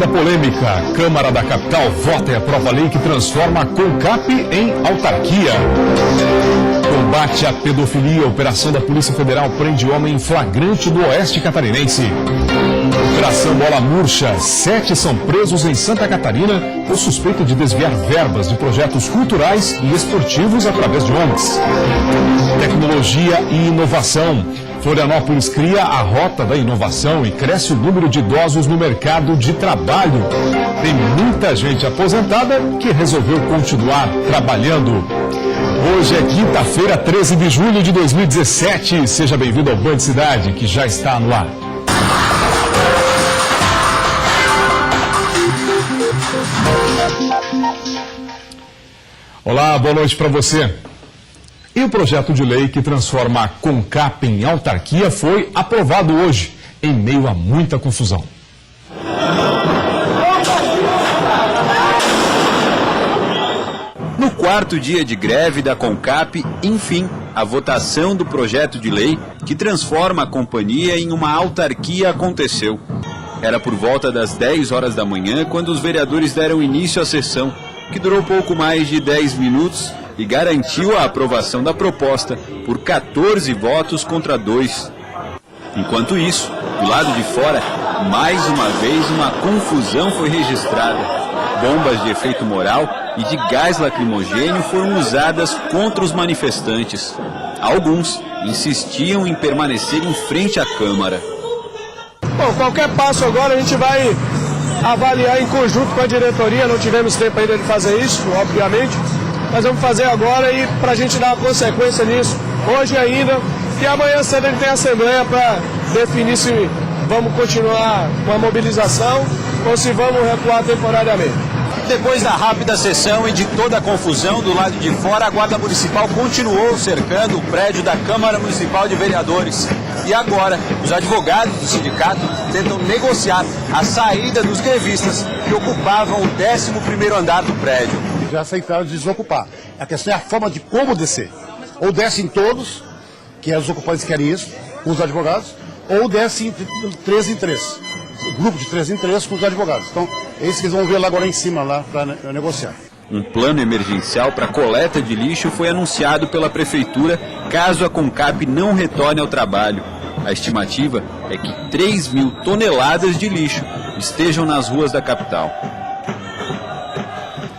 muita polêmica. Câmara da Capital vota e aprova a lei que transforma a CONCAP em autarquia. Combate à pedofilia. A operação da Polícia Federal prende homem em flagrante do Oeste Catarinense. Operação Bola Murcha. 7 são presos em Santa Catarina por suspeita de desviar verbas de projetos culturais e esportivos através de ONGs. Tecnologia e inovação. Florianópolis cria a Rota da Inovação e cresce o número de idosos no mercado de trabalho. Tem muita gente aposentada que resolveu continuar trabalhando. Hoje é quinta-feira, 13 de julho de 2017. Seja bem-vindo ao Band Cidade, que já está no ar. Olá, boa noite para você. E o projeto de lei que transforma a CONCAP em autarquia foi aprovado hoje, em meio a muita confusão. No quarto dia de greve da CONCAP, enfim, a votação do projeto de lei que transforma a companhia em uma autarquia aconteceu. Era por volta das 10 horas da manhã quando os vereadores deram início à sessão, que durou pouco mais de 10 minutos e garantiu a aprovação da proposta por 14 votos contra 2. Enquanto isso, do lado de fora, mais uma vez uma confusão foi registrada. Bombas de efeito moral e de gás lacrimogêneo foram usadas contra os manifestantes. Alguns insistiam em permanecer em frente à Câmara. Bom, qualquer passo agora a gente vai avaliar em conjunto com a diretoria. Não tivemos tempo ainda de fazer isso, obviamente. Nós vamos fazer agora e para a gente dar uma consequência nisso, hoje ainda, e amanhã cedo ele tem assembleia para definir se vamos continuar com a mobilização ou se vamos recuar temporariamente. Depois da rápida sessão e de toda a confusão do lado de fora, a Guarda Municipal continuou cercando o prédio da Câmara Municipal de Vereadores. E agora, os advogados do sindicato tentam negociar a saída dos grevistas que ocupavam o 11º andar do prédio. Já aceitaram desocupar. A questão é a forma de como descer. Ou descem todos, que os ocupantes querem isso, com os advogados, ou descem 3 em 3. O grupo de 3 em 3 com os advogados. Então, é isso que eles vão ver lá agora em cima, lá para negociar. Um plano emergencial para coleta de lixo foi anunciado pela Prefeitura caso a CONCAP não retorne ao trabalho. A estimativa é que 3.000 toneladas de lixo estejam nas ruas da capital.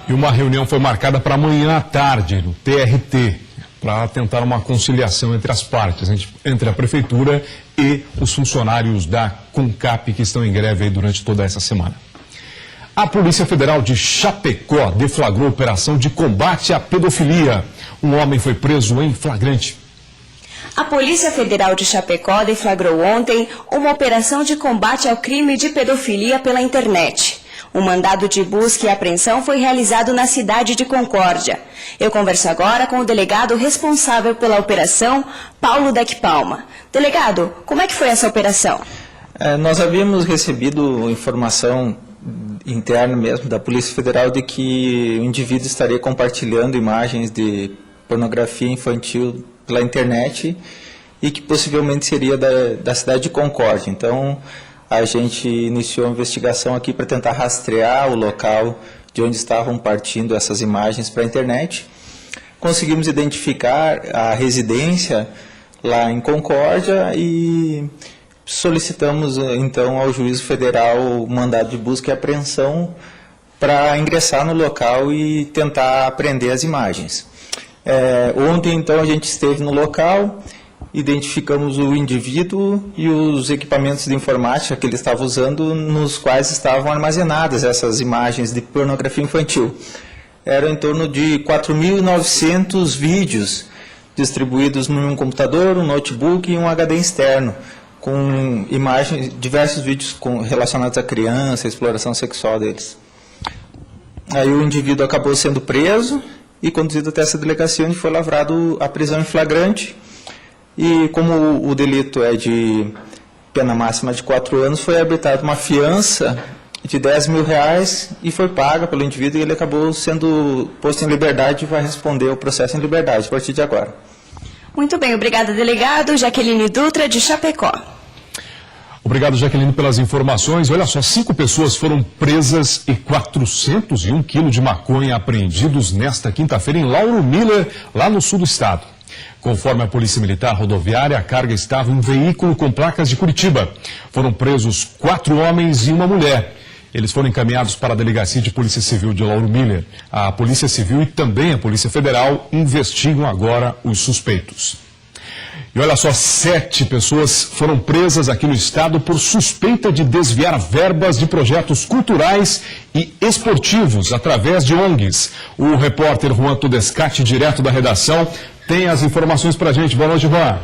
E uma reunião foi marcada para amanhã à tarde, no TRT, para tentar uma conciliação entre as partes, entre a Prefeitura e os funcionários da CONCAP que estão em greve aí durante toda essa semana. A Polícia Federal de Chapecó deflagrou operação de combate à pedofilia. Um homem foi preso em flagrante. A Polícia Federal de Chapecó deflagrou ontem uma operação de combate ao crime de pedofilia pela internet. Um mandado de busca e apreensão foi realizado na cidade de Concórdia. Eu converso agora com o delegado responsável pela operação, Paulo Deck Palma. Delegado, como é que foi essa operação? Nós havíamos recebido informação interna mesmo da Polícia Federal de que o indivíduo estaria compartilhando imagens de pornografia infantil pela internet e que possivelmente seria da cidade de Concórdia. Então, a gente iniciou a investigação aqui para tentar rastrear o local de onde estavam partindo essas imagens para a internet. Conseguimos identificar a residência lá em Concórdia e solicitamos então ao Juízo Federal o mandado de busca e apreensão para ingressar no local e tentar apreender as imagens. Ontem então a gente esteve no local, identificamos o indivíduo e os equipamentos de informática que ele estava usando, nos quais estavam armazenadas essas imagens de pornografia infantil. Eram em torno de 4.900 vídeos distribuídos num computador, um notebook e um HD externo, com imagens, diversos vídeos relacionados à criança, à exploração sexual deles. Aí o indivíduo acabou sendo preso e conduzido até essa delegacia, onde foi lavrado a prisão em flagrante. E como o delito é de pena máxima de 4 anos, foi arbitrada uma fiança de R$10.000 e foi paga pelo indivíduo, e ele acabou sendo posto em liberdade e vai responder o processo em liberdade a partir de agora. Muito bem, obrigada, delegado. Jaqueline Dutra, de Chapecó. Obrigado, Jaqueline, pelas informações. Olha só, 5 pessoas foram presas e 401 quilos de maconha apreendidos nesta quinta-feira em Lauro Miller, lá no sul do estado. Conforme a Polícia Militar Rodoviária, a carga estava em um veículo com placas de Curitiba. Foram presos 4 homens e uma mulher. Eles foram encaminhados para a Delegacia de Polícia Civil de Lauro Miller. A Polícia Civil e também a Polícia Federal investigam agora os suspeitos. E olha só, 7 pessoas foram presas aqui no estado por suspeita de desviar verbas de projetos culturais e esportivos através de ONGs. O repórter Juan Todescati, direto da redação, tem as informações para a gente. Boa noite, Juan.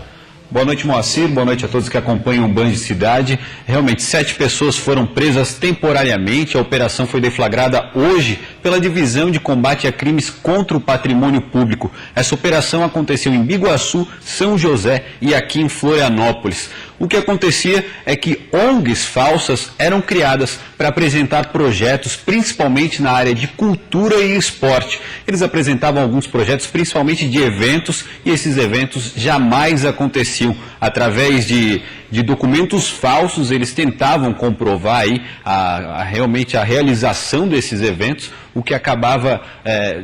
Boa noite, Moacir. Boa noite a todos que acompanham o Band Cidade. Realmente, 7 pessoas foram presas temporariamente. A operação foi deflagrada hoje pela Divisão de Combate a Crimes contra o Patrimônio Público. Essa operação aconteceu em Biguaçu, São José e aqui em Florianópolis. O que acontecia é que ONGs falsas eram criadas para apresentar projetos, principalmente na área de cultura e esporte. Eles apresentavam alguns projetos, principalmente de eventos, e esses eventos jamais aconteciam. Através de documentos falsos, eles tentavam comprovar aí realmente a realização desses eventos, o que acabava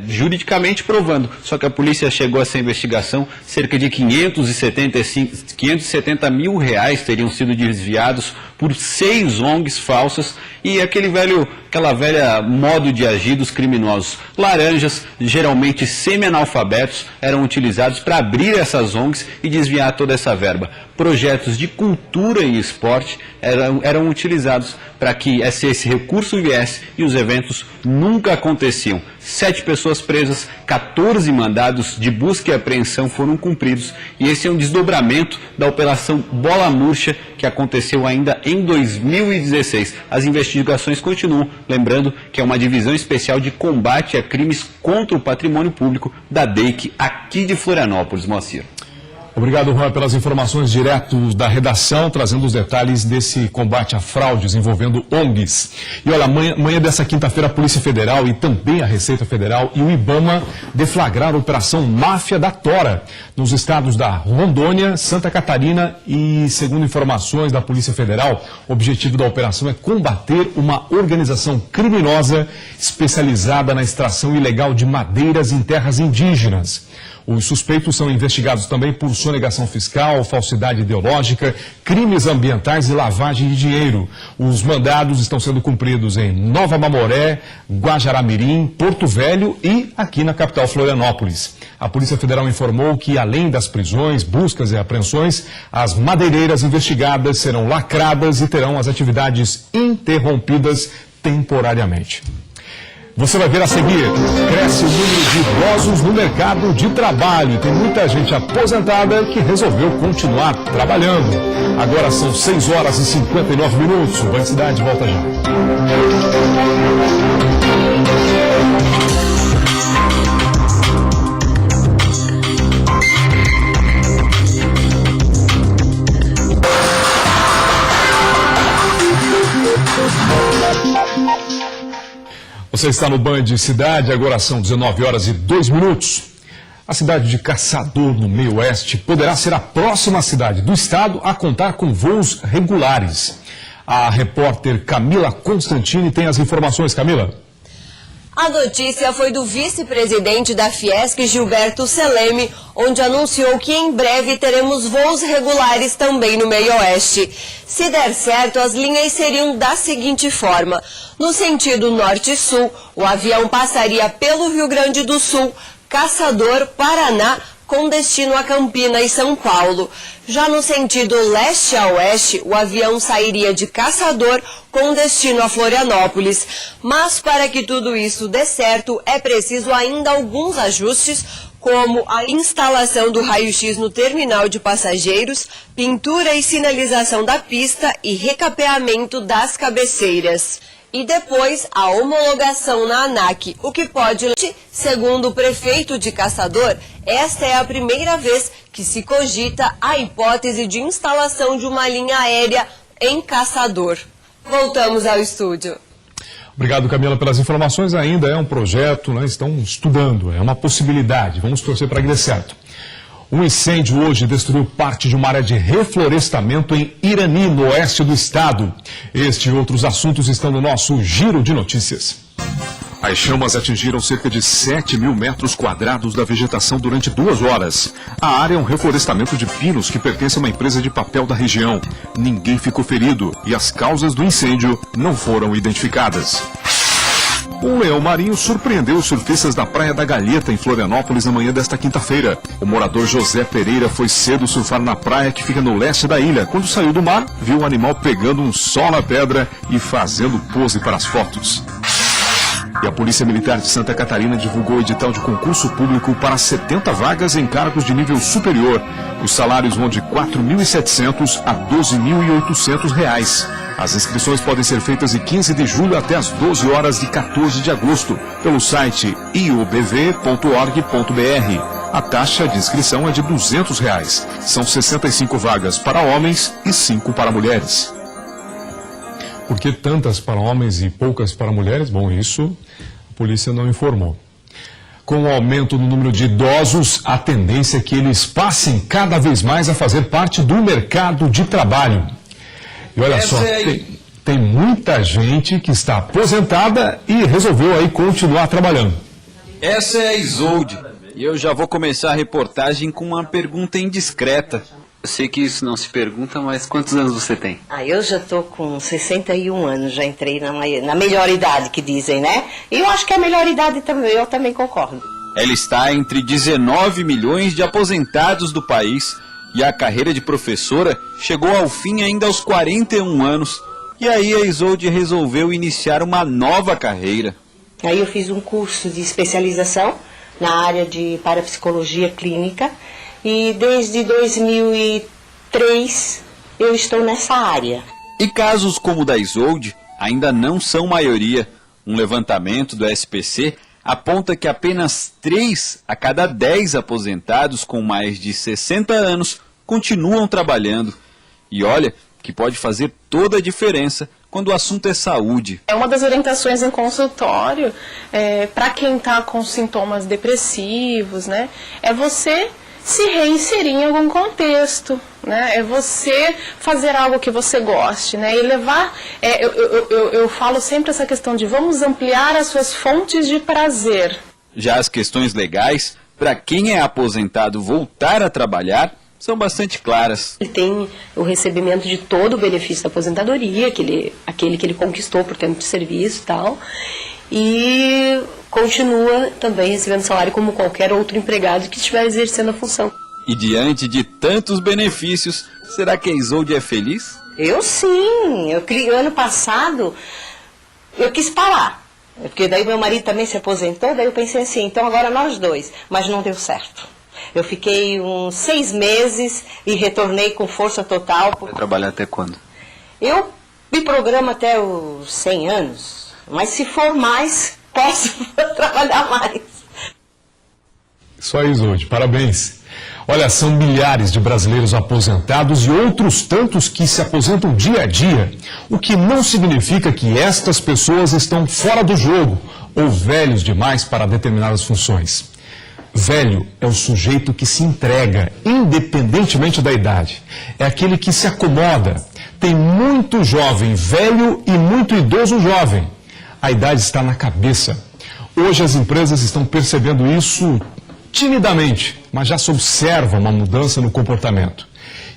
juridicamente provando. Só que a polícia chegou a essa investigação, cerca de 570 mil reais teriam sido desviados por 6 ONGs falsas e aquela velha modo de agir dos criminosos. Laranjas, geralmente semi-analfabetos, eram utilizados para abrir essas ONGs e desviar toda essa verba. Projetos de cultura e esporte eram utilizados para que esse recurso viesse e os eventos nunca aconteciam. 7 pessoas presas, 14 mandados de busca e apreensão foram cumpridos e esse é um desdobramento da Operação Bola Murcha que aconteceu ainda em 2016. As investigações continuam, lembrando que é uma divisão especial de combate a crimes contra o patrimônio público da DEIC aqui de Florianópolis, Moacir. Obrigado, Juan, pelas informações direto da redação, trazendo os detalhes desse combate a fraudes envolvendo ONGs. E olha, amanhã dessa quinta-feira, a Polícia Federal e também a Receita Federal e o IBAMA deflagraram a Operação Máfia da Tora, nos estados da Rondônia, Santa Catarina e, segundo informações da Polícia Federal, o objetivo da operação é combater uma organização criminosa especializada na extração ilegal de madeiras em terras indígenas. Os suspeitos são investigados também por sonegação fiscal, falsidade ideológica, crimes ambientais e lavagem de dinheiro. Os mandados estão sendo cumpridos em Nova Mamoré, Guajará-Mirim, Porto Velho e aqui na capital Florianópolis. A Polícia Federal informou que, além das prisões, buscas e apreensões, as madeireiras investigadas serão lacradas e terão as atividades interrompidas temporariamente. Você vai ver a seguir, cresce o número de idosos no mercado de trabalho. Tem muita gente aposentada que resolveu continuar trabalhando. Agora são 6 horas e 59 minutos. O Band Cidade volta já. Você está no Band Cidade, agora são 19 horas e 2 minutos. A cidade de Caçador, no meio oeste, poderá ser a próxima cidade do estado a contar com voos regulares. A repórter Camila Constantini tem as informações. Camila. A notícia foi do vice-presidente da Fiesc, Gilberto Seleme, onde anunciou que em breve teremos voos regulares também no meio oeste. Se der certo, as linhas seriam da seguinte forma. No sentido norte-sul, o avião passaria pelo Rio Grande do Sul, Caçador, Paraná, com destino a Campinas e São Paulo. Já no sentido leste a oeste, o avião sairia de Caçador com destino a Florianópolis. Mas para que tudo isso dê certo, é preciso ainda alguns ajustes, como a instalação do raio-x no terminal de passageiros, pintura e sinalização da pista e recapeamento das cabeceiras. E depois a homologação na ANAC, o que pode, segundo o prefeito de Caçador, esta é a primeira vez que se cogita a hipótese de instalação de uma linha aérea em Caçador. Voltamos ao estúdio. Obrigado, Camila, pelas informações. Ainda é um projeto, né? Estão estudando, é uma possibilidade. Vamos torcer para que dê certo. Um incêndio hoje destruiu parte de uma área de reflorestamento em Irani, no oeste do estado. Este e outros assuntos estão no nosso Giro de Notícias. As chamas atingiram cerca de 7.000 metros quadrados da vegetação durante 2 horas. A área é um reflorestamento de pinos que pertence a uma empresa de papel da região. Ninguém ficou ferido e as causas do incêndio não foram identificadas. Um leão marinho surpreendeu os surfistas da Praia da Galheta, em Florianópolis, na manhã desta quinta-feira. O morador José Pereira foi cedo surfar na praia que fica no leste da ilha. Quando saiu do mar, viu o animal pegando um sol na pedra e fazendo pose para as fotos. E a Polícia Militar de Santa Catarina divulgou o edital de concurso público para 70 vagas em cargos de nível superior. Os salários vão de R$ 4.700 a R$ 12.800. As inscrições podem ser feitas de 15 de julho até as 12 horas de 14 de agosto, pelo site iobv.org.br. A taxa de inscrição é de R$ 200. São 65 vagas para homens e 5 para mulheres. Por que tantas para homens e poucas para mulheres? Bom, isso a polícia não informou. Com o aumento no número de idosos, a tendência é que eles passem cada vez mais a fazer parte do mercado de trabalho. E olha só, tem muita gente que está aposentada e resolveu aí continuar trabalhando. Essa é a Isolde. E eu já vou começar a reportagem com uma pergunta indiscreta. Eu sei que isso não se pergunta, mas quantos anos você tem? Eu já estou com 61 anos, já entrei na melhor idade que dizem, né? E eu acho que é a melhor idade também, eu também concordo. Ela está entre 19 milhões de aposentados do país e a carreira de professora chegou ao fim ainda aos 41 anos. E aí a Isolde resolveu iniciar uma nova carreira. Aí eu fiz um curso de especialização na área de parapsicologia clínica. E desde 2003 eu estou nessa área. E casos como o da Isolde ainda não são maioria. Um levantamento do SPC aponta que apenas 3 a cada 10 aposentados com mais de 60 anos continuam trabalhando. E olha que pode fazer toda a diferença quando o assunto é saúde. Uma das orientações em consultório, para quem está com sintomas depressivos, né, é você se reinserir em algum contexto, né? É você fazer algo que você goste, né? E levar, eu falo sempre essa questão de vamos ampliar as suas fontes de prazer. Já as questões legais, para quem é aposentado voltar a trabalhar, são bastante claras. Ele tem o recebimento de todo o benefício da aposentadoria, aquele que ele conquistou por tempo de serviço e tal, e continua também recebendo salário como qualquer outro empregado que estiver exercendo a função. E diante de tantos benefícios, será que a Isolde é feliz? Eu sim, ano passado eu quis parar, porque daí meu marido também se aposentou, daí eu pensei assim, então agora nós dois, mas não deu certo. Eu fiquei uns 6 meses e retornei com força total. Vai trabalhar até quando? Eu me programo até os 100 anos, mas se for mais, posso trabalhar mais. Só isso hoje, parabéns. Olha, são milhares de brasileiros aposentados e outros tantos que se aposentam dia a dia, o que não significa que estas pessoas estão fora do jogo ou velhos demais para determinadas funções. Velho é o sujeito que se entrega, independentemente da idade. É aquele que se acomoda. Tem muito jovem velho e muito idoso jovem. A idade está na cabeça. Hoje as empresas estão percebendo isso timidamente, mas já se observa uma mudança no comportamento.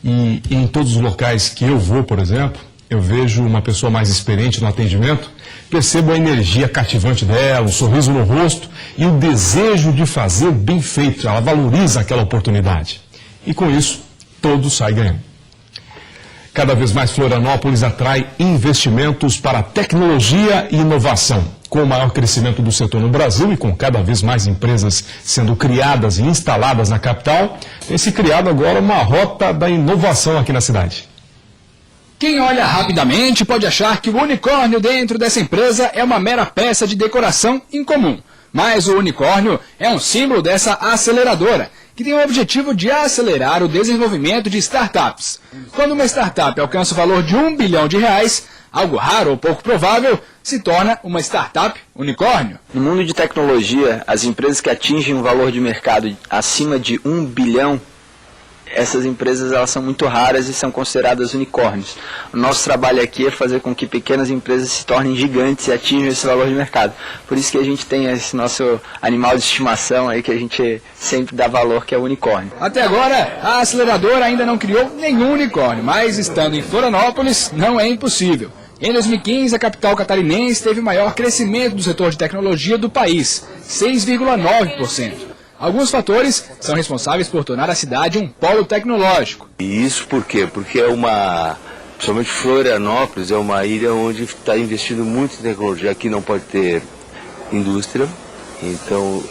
E em todos os locais que eu vou, por exemplo, eu vejo uma pessoa mais experiente no atendimento, percebo a energia cativante dela, o sorriso no rosto e o desejo de fazer bem feito. Ela valoriza aquela oportunidade. E com isso, todos saem ganhando. Cada vez mais Florianópolis atrai investimentos para tecnologia e inovação. Com o maior crescimento do setor no Brasil e com cada vez mais empresas sendo criadas e instaladas na capital, tem se criado agora uma rota da inovação aqui na cidade. Quem olha rapidamente pode achar que o unicórnio dentro dessa empresa é uma mera peça de decoração incomum. Mas o unicórnio é um símbolo dessa aceleradora, que tem o objetivo de acelerar o desenvolvimento de startups. Quando uma startup alcança o valor de R$1 bilhão, algo raro ou pouco provável, se torna uma startup unicórnio. No mundo de tecnologia, as empresas que atingem um valor de mercado acima de R$1 bilhão essas empresas elas são muito raras e são consideradas unicórnios. O nosso trabalho aqui é fazer com que pequenas empresas se tornem gigantes e atinjam esse valor de mercado. Por isso que a gente tem esse nosso animal de estimação aí que a gente sempre dá valor, que é o unicórnio. Até agora, a aceleradora ainda não criou nenhum unicórnio, mas estando em Florianópolis não é impossível. Em 2015, a capital catarinense teve o maior crescimento do setor de tecnologia do país, 6,9%. Alguns fatores são responsáveis por tornar a cidade um polo tecnológico. E isso por quê? Porque principalmente Florianópolis é uma ilha onde está investindo muito em tecnologia. Aqui não pode ter indústria, então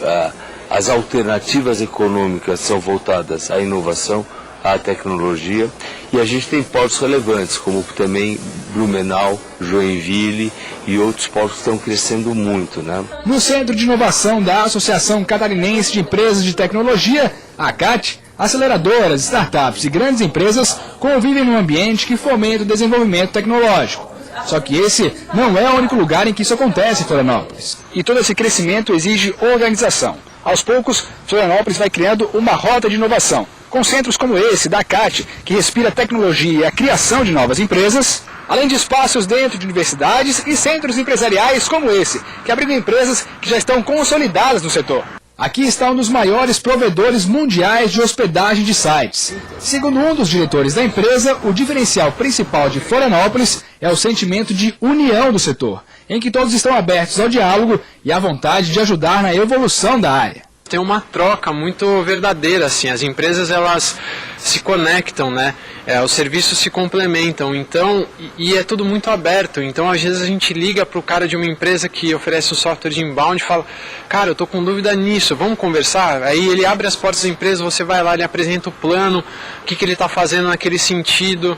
as alternativas econômicas são voltadas à inovação, à tecnologia, e a gente tem polos relevantes, como também Blumenau, Joinville e outros polos que estão crescendo muito, né? No Centro de Inovação da Associação Catarinense de Empresas de Tecnologia, a CAT, aceleradoras, startups e grandes empresas convivem num ambiente que fomenta o desenvolvimento tecnológico. Só que esse não é o único lugar em que isso acontece em Florianópolis. E todo esse crescimento exige organização. Aos poucos, Florianópolis vai criando uma rota de inovação. Com centros como esse, da CAT, que respira tecnologia e a criação de novas empresas, além de espaços dentro de universidades e centros empresariais como esse, que abrigam empresas que já estão consolidadas no setor. Aqui está um dos maiores provedores mundiais de hospedagem de sites. Segundo um dos diretores da empresa, o diferencial principal de Florianópolis é o sentimento de união do setor, em que todos estão abertos ao diálogo e à vontade de ajudar na evolução da área. Tem uma troca muito verdadeira, assim, as empresas elas se conectam, né? Os serviços se complementam, então, e é tudo muito aberto. Então, às vezes a gente liga para o cara de uma empresa que oferece um software de inbound e fala, cara, eu estou com dúvida nisso, vamos conversar? Aí ele abre as portas da empresa, você vai lá, ele apresenta o plano, o que ele está fazendo naquele sentido,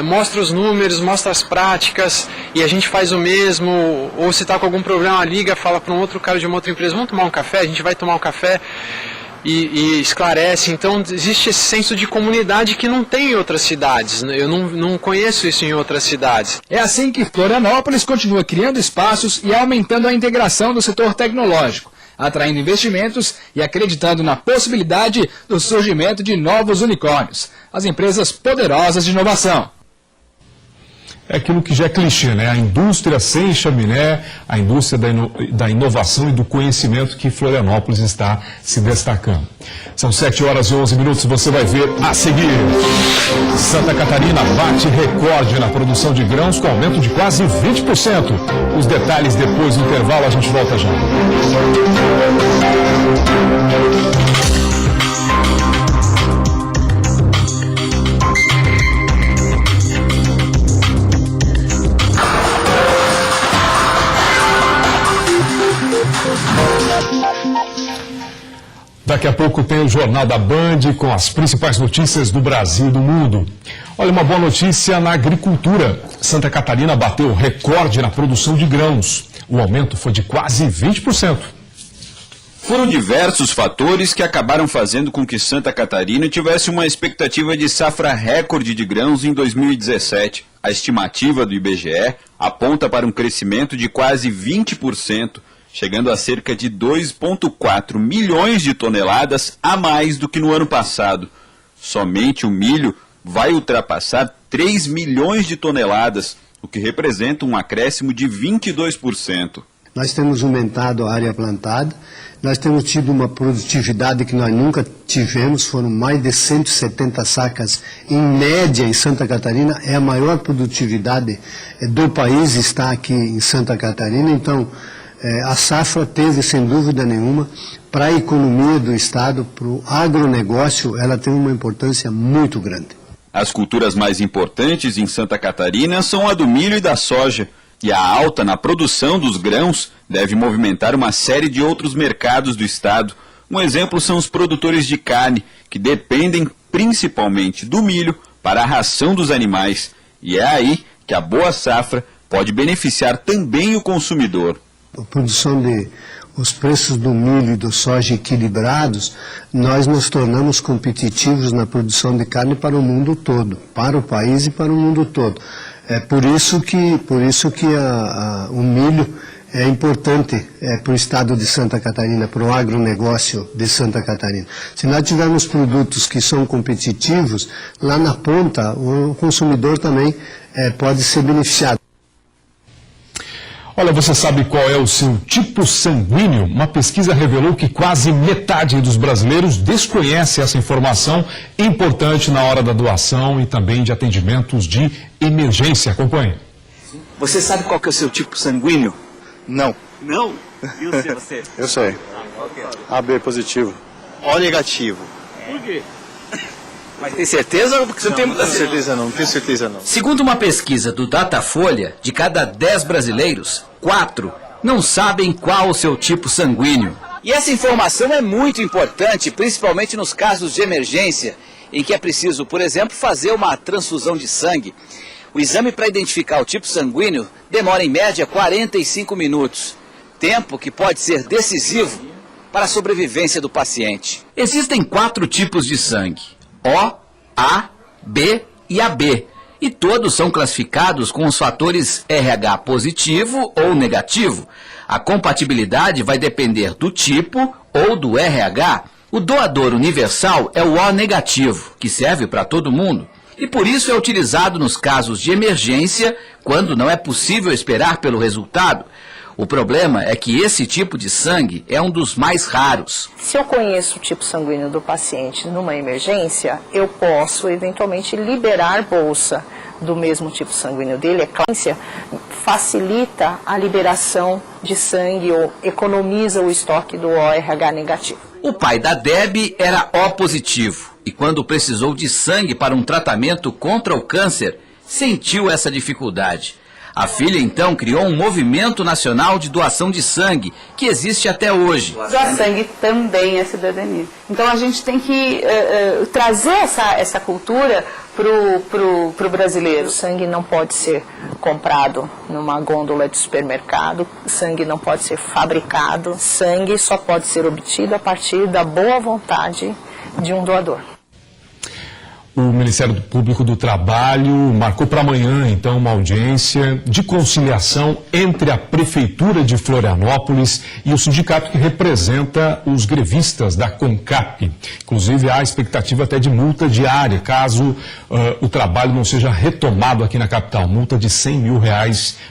mostra os números, mostra as práticas, e a gente faz o mesmo. Ou se está com algum problema, liga, fala para um outro cara de uma outra empresa, vamos tomar um café? A gente vai tomar um café. E esclarece. Então existe esse senso de comunidade que não tem em outras cidades. Eu não conheço isso em outras cidades. É assim que Florianópolis continua criando espaços e aumentando a integração do setor tecnológico, atraindo investimentos e acreditando na possibilidade do surgimento de novos unicórnios, as empresas poderosas de inovação. É aquilo que já é clichê, né? A indústria sem chaminé, a indústria da inovação e do conhecimento que Florianópolis está se destacando. São 7h11, você vai ver a seguir. Santa Catarina bate recorde na produção de grãos com aumento de quase 20%. Os detalhes depois do intervalo, a gente volta já. Daqui a pouco tem o Jornal da Band com as principais notícias do Brasil e do mundo. Olha, uma boa notícia na agricultura. Santa Catarina bateu recorde na produção de grãos. O aumento foi de quase 20%. Foram diversos fatores que acabaram fazendo com que Santa Catarina tivesse uma expectativa de safra recorde de grãos em 2017. A estimativa do IBGE aponta para um crescimento de quase 20%. Chegando a cerca de 2,4 milhões de toneladas a mais do que no ano passado. Somente o milho vai ultrapassar 3 milhões de toneladas, o que representa um acréscimo de 22%. Nós temos aumentado a área plantada, nós temos tido uma produtividade que nós nunca tivemos, foram mais de 170 sacas em média em Santa Catarina, é a maior produtividade do país, está aqui em Santa Catarina, então a safra teve, sem dúvida nenhuma, para a economia do Estado, para o agronegócio, ela tem uma importância muito grande. As culturas mais importantes em Santa Catarina são a do milho e da soja, e a alta na produção dos grãos deve movimentar uma série de outros mercados do Estado. Um exemplo são os produtores de carne, que dependem principalmente do milho para a ração dos animais, e é aí que a boa safra pode beneficiar também o consumidor. A produção os preços do milho e do soja equilibrados, nós nos tornamos competitivos na produção de carne para o mundo todo, para o país e para o mundo todo. É por isso que o milho é importante para o estado de Santa Catarina, para o agronegócio de Santa Catarina. Se nós tivermos produtos que são competitivos, lá na ponta o consumidor também pode ser beneficiado. Olha, você sabe qual é o seu tipo sanguíneo? Uma pesquisa revelou que quase metade dos brasileiros desconhece essa informação importante na hora da doação e também de atendimentos de emergência. Acompanhe. Você sabe qual que é o seu tipo sanguíneo? Não. Não? E você? Eu sei. AB positivo. O negativo. Por quê? Mas tem certeza ou porque você não, tem muita certeza? Não tenho certeza não. Segundo uma pesquisa do Datafolha, de cada 10 brasileiros, 4 não sabem qual o seu tipo sanguíneo. E essa informação é muito importante, principalmente nos casos de emergência, em que é preciso, por exemplo, fazer uma transfusão de sangue. O exame para identificar o tipo sanguíneo demora em média 45 minutos, tempo que pode ser decisivo para a sobrevivência do paciente. Existem 4 tipos de sangue: O, A, B e AB, e todos são classificados com os fatores RH positivo ou negativo. A compatibilidade vai depender do tipo ou do RH. O doador universal é o O negativo, que serve para todo mundo, e por isso é utilizado nos casos de emergência, quando não é possível esperar pelo resultado. O problema é que esse tipo de sangue é um dos mais raros. Se eu conheço o tipo sanguíneo do paciente numa emergência, eu posso eventualmente liberar bolsa do mesmo tipo sanguíneo dele. A clínica facilita a liberação de sangue ou economiza o estoque do ORH negativo. O pai da Debbie era O positivo e quando precisou de sangue para um tratamento contra o câncer, sentiu essa dificuldade. A filha, então, criou um movimento nacional de doação de sangue, que existe até hoje. Doar sangue também é cidadania. Então, a gente tem que trazer essa cultura para o brasileiro. O sangue não pode ser comprado numa gôndola de supermercado, sangue não pode ser fabricado, sangue só pode ser obtido a partir da boa vontade de um doador. O Ministério Público do Trabalho marcou para amanhã, então, uma audiência de conciliação entre a Prefeitura de Florianópolis e o sindicato que representa os grevistas da CONCAP. Inclusive, há expectativa até de multa diária, caso o trabalho não seja retomado aqui na capital. Multa de R$100 mil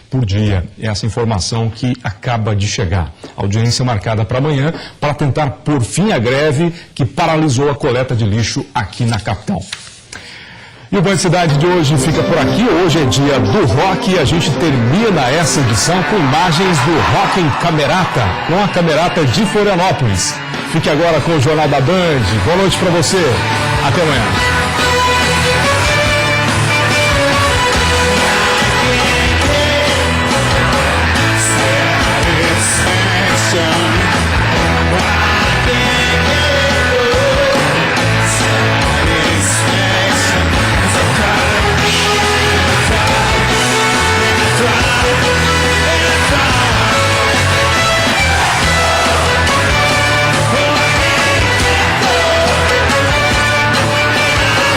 por dia. É essa informação que acaba de chegar. Audiência marcada para amanhã para tentar pôr fim à greve que paralisou a coleta de lixo aqui na capital. E o Band Cidade de hoje fica por aqui. Hoje é dia do rock e a gente termina essa edição com imagens do Rock em Camerata, com a Camerata de Florianópolis. Fique agora com o Jornal da Band. Boa noite para você. Até amanhã.